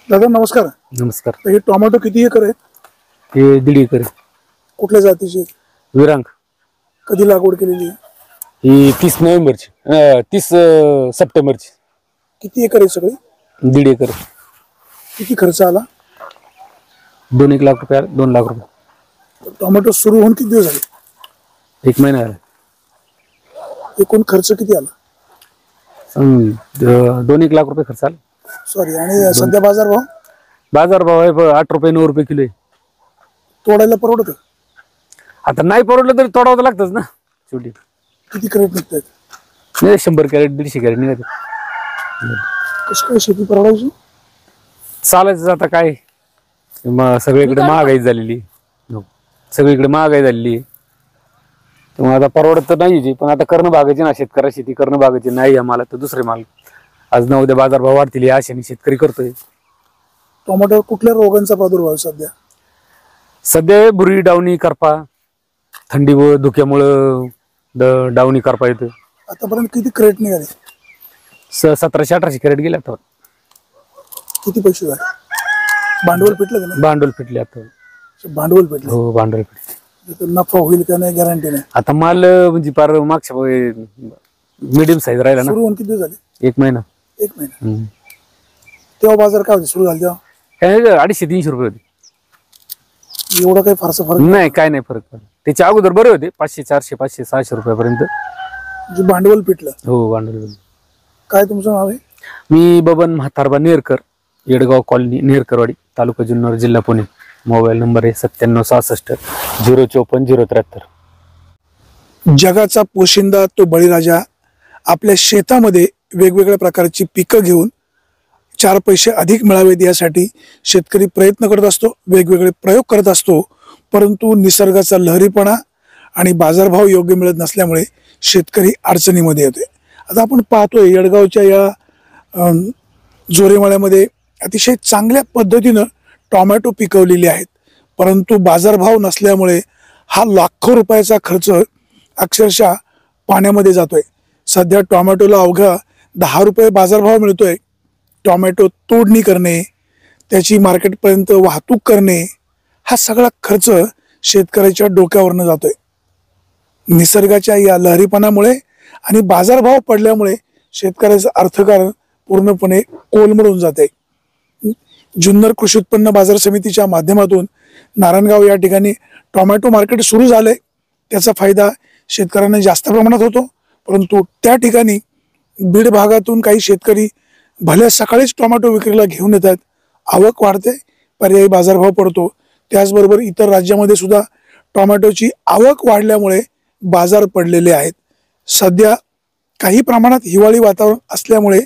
दादा नमस्कार. नमस्कार. हे टोमॅटो किती एकर आहे? हे 1.5 एकर आहे. कुठल्या जातीचे? विरांग. कधी लागवड केलेली आहे? ही 30 नोव्हेंबरची 30 सप्टेंबरची. किती एकर आहे सगळे? 1.5 एकर. किती खर्च आला? 2-1 लाख रुपये. 2 लाख रुपये. टोमॅटो सुरू होऊन किती दिवस झाले? 1 महिना झाला. एकूण खर्च किती आला? 2-1 लाख रुपये खर्च आला. सॉरी. आणि सध्या बाजार भाव आहे 8 रुपये 9 रुपये किलो आहे. तोडायला परवडत? आता नाही परवडलं तरी तोडावं लागतच ना शेवटी. किती कॅरेट निघतात? नाही 100 कॅरेट 150 कॅरेट निघते. कसं काय शेती परवडायची? चालायचं आता काय, सगळीकडे महागाई झालेली. सगळीकडे महागाई झालेली त्यामुळे आता परवडत तर नाही. पण आता करणं भागायची ना, शेतकऱ्या शेती करणं भागायची नाही. आम्हाला तर दुसरे माल आज ना उद्या बाजारभाव वाढतील या आशेने शेतकरी करतोय. टोमॅटोवर कुठल्या रोगांचा प्रादुर्भाव सध्या बुरी, डावणी, करपा, थंडी व धुक्यामुळं डावणी करपा येतो. आतापर्यंत किती क्रेट निघाले? 1700-1800 कॅरेट गेले आता. किती पैसे झाले? भांडवल फिटलं का नाही? भांडवल फिटले आता. भांडवल फिटलं? हो भांडवल फिटले. नफा होईल का नाही गॅरंटी नाही. आता माल म्हणजे पार मागच्या मिडियम साईज राहिला ना. सुरू होऊन किती झाले? 1 महिना. 1 महिना. तेव्हा बाजार काय होते सुरू झाले तेव्हा? काय 250-300 रुपये होते. एवढा काही फारसा फरक नाही, काय नाही फरक पडला. त्याच्या अगोदर बरे होते 500, 400, 500, 600 रुपयापर्यंत. जे भांडवल फिटलं? हो भांडवल. काय तुमचं नाव आहे? मी बबन म्हातारबा नेरकर, येडगाव कॉलनी, नेरकरवाडी, तालुका जुन्नर, जिल्हा पुणे. मोबाईल नंबर आहे 9766 054 073. जगाचा पोशिंदा तो बळीराजा आपल्या शेतामध्ये वेगवेगळ्या प्रकारची पिकं घेऊन 4 पैसे अधिक मिळावेत यासाठी शेतकरी प्रयत्न करत असतो, वेगवेगळे प्रयोग करत असतो. परंतु निसर्गाचा लहरीपणा आणि बाजारभाव योग्य मिळत नसल्यामुळे शेतकरी अडचणीमध्ये येतोय. आता आपण पाहतोय येडगावच्या या जोरेमाळ्यामध्ये अतिशय चांगल्या पद्धतीनं टोमॅटो पिकवलेले आहेत. परंतु बाजारभाव नसल्यामुळे हा लाखो रुपयाचा खर्च अक्षरशः पाण्यामध्ये जातोय. सध्या टोमॅटोला अवघा 10 रुपये बाजारभाव मिळतोय. टोमॅटो तोडणी करणे, त्याची मार्केटपर्यंत वाहतूक करणे, हा सगळा खर्च शेतकऱ्याच्या डोक्यावरनं जातोय. निसर्गाच्या या लहरीपणामुळे आणि बाजारभाव पडल्यामुळे शेतकऱ्याचं अर्थकारण पूर्णपणे कोलमडून जाते. जुन्नर कृषी उत्पन्न बाजार समितीच्या माध्यमातून नारायणगाव या ठिकाणी टोमॅटो मार्केट सुरू झाले. त्याचा फायदा शेतकऱ्यांना जास्त प्रमाणात होतो. परंतु त्या ठिकाणी बीड भागातून काही शेतकरी भल्या सकाळीच टोमॅटो विक्रीला घेऊन येतात. आवक वाढते, पर्यायी बाजारभाव पडतो. त्याचबरोबर इतर राज्यामध्ये सुद्धा टोमॅटोची आवक वाढल्यामुळे बाजार पडलेले आहेत. सध्या काही प्रमाणात हिवाळी वातावरण असल्यामुळे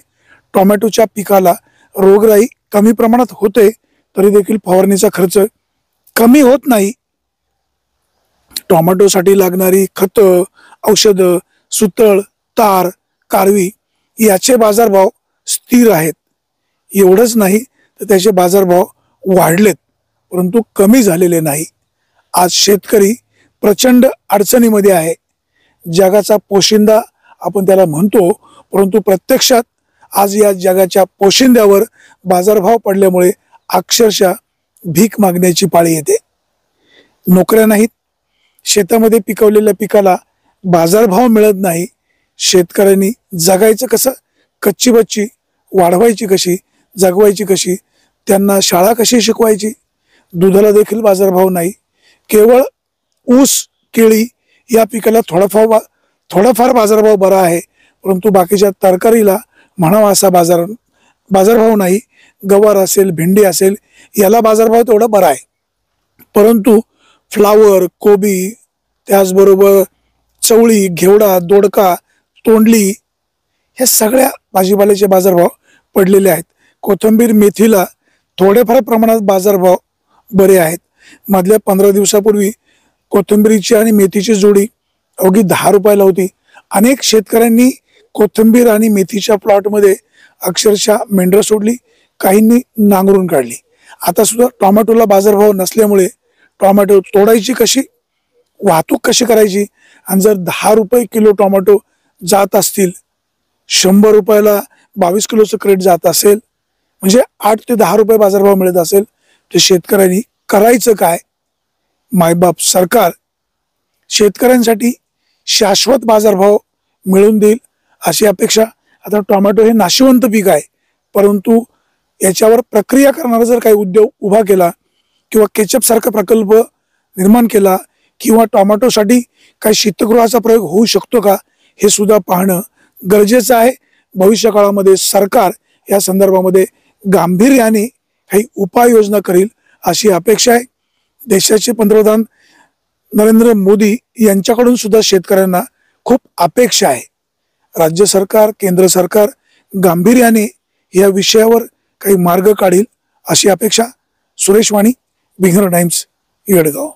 टोमॅटोच्या पिकाला रोगराई कमी प्रमाणात होते, तरी देखील फवारणीचा खर्च कमी होत नाही. टोमॅटोसाठी लागणारी खतं, औषधं, सुतळ, तार, कारवी याचे बाजारभाव स्थिर आहेत. एवढंच नाही तर त्याचे बाजारभाव वाढलेत, परंतु कमी झालेले नाही. आज शेतकरी प्रचंड अडचणीमध्ये आहे. जगाचा पोशिंदा आपण त्याला म्हणतो, परंतु प्रत्यक्षात आज या जगाच्या पोशिंद्यावर बाजारभाव पडल्यामुळे अक्षरशः भीक मागण्याची पाळी येते. नोकऱ्या नाहीत, शेतामध्ये पिकवलेल्या पिकाला बाजारभाव मिळत नाही. शेतकऱ्यांनी जगायचं कसं, कच्ची बच्ची वाढवायची कशी, जगवायची कशी, त्यांना शाळा कशी शिकवायची. दुधाला देखील बाजारभाव नाही. केवळ ऊस, केळी या पिकाला थोडाफार बाजारभाव बरा आहे, परंतु बाकीच्या तरकारीला म्हणावा असा बाजारभाव नाही. गवार असेल, भेंडी असेल याला बाजारभाव तेवढा बरा आहे. परंतु फ्लावर, कोबी, त्याचबरोबर चवळी, घेवडा, दोडका, तोंडली हे सगळ्या भाजीपाल्याचे बाजारभाव पडलेले आहेत. कोथिंबीर, मेथीला थोडेफार प्रमाणात बाजारभाव बरे आहेत. मधल्या 15 दिवसापूर्वी कोथिंबीरीची आणि मेथीची जोडी अवघी 10 रुपयाला होती. अनेक शेतकऱ्यांनी कोथिंबीर आणि मेथीच्या प्लॉटमध्ये अक्षरशः मेंढरं सोडली, काहींनी नांगरून काढली. आता सुद्धा टोमॅटोला बाजारभाव नसल्यामुळे टोमॅटो तोडायची कशी, वाहतूक कशी करायची. आणि जर 10 रुपये किलो टोमॅटो जात असतील, 100 रुपयाला 22 किलोचं क्रेट जात असेल, म्हणजे 8 ते 10 रुपये बाजारभाव मिळत असेल तर शेतकऱ्यांनी करायचं काय? मायबाप सरकार शेतकऱ्यांसाठी शाश्वत बाजारभाव मिळवून देईल अशी अपेक्षा. आता टोमॅटो हे नाशिवंत पीक आहे, परंतु याच्यावर प्रक्रिया करणारा जर काही उद्योग उभा केला किंवा केचप सारखा प्रकल्प निर्माण केला किंवा टोमॅटोसाठी काही शीतगृहाचा प्रयोग होऊ शकतो का हे सुद्धा पाहणं गरजेचं आहे. भविष्य काळामध्ये सरकार या संदर्भामध्ये गांभीर्याने काही उपाययोजना करील अशी अपेक्षा आहे. देशाचे पंतप्रधान नरेंद्र मोदी यांच्याकडून सुद्धा शेतकऱ्यांना खूप अपेक्षा आहे. राज्य सरकार, केंद्र सरकार गांभीर्याने या विषयावर काही मार्ग काढील अशी अपेक्षा. सुरेश वाणी, बिहार टाइम्स, येडगाव.